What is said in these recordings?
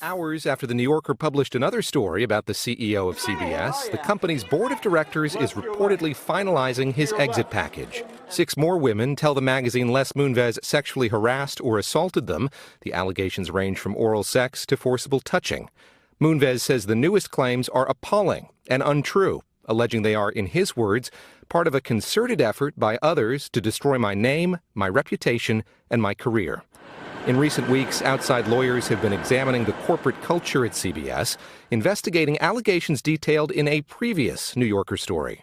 Hours after the New Yorker published another story about the CEO of CBS, the company's board of directors is reportedly finalizing his exit package. 6 more women tell the magazine Les Moonves sexually harassed or assaulted them. The allegations range from oral sex to forcible touching. Moonves says the newest claims are appalling and untrue, alleging they are, in his words, part of a concerted effort by others to destroy my name, my reputation, and my career. In recent weeks, outside lawyers have been examining the corporate culture at CBS, investigating allegations detailed in a previous New Yorker story.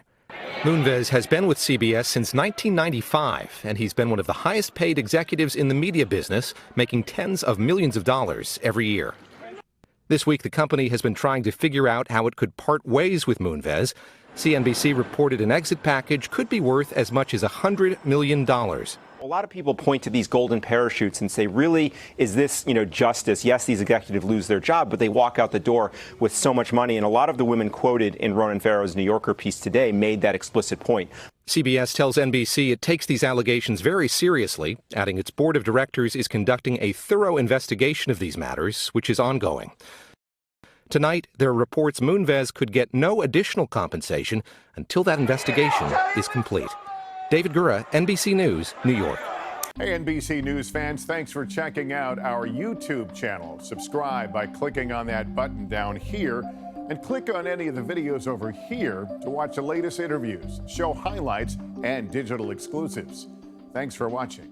Moonves has been with CBS since 1995, and he's been one of the highest-paid executives in the media business, making tens of millions of dollars every year. This week, the company has been trying to figure out how it could part ways with Moonves. CNBC reported an exit package could be worth as much as $100 million. A lot of people point to these golden parachutes and say, really, is this, justice? Yes, these executives lose their job, but they walk out the door with so much money. And a lot of the women quoted in Ronan Farrow's New Yorker piece today made that explicit point. CBS tells NBC it takes these allegations very seriously, adding its board of directors is conducting a thorough investigation of these matters, which is ongoing. Tonight, there are reports Moonves could get no additional compensation until that investigation is complete. David Gura, NBC News, New York. Hey, NBC News fans, thanks for checking out our YouTube channel. Subscribe by clicking on that button down here and click on any of the videos over here to watch the latest interviews, show highlights, and digital exclusives. Thanks for watching.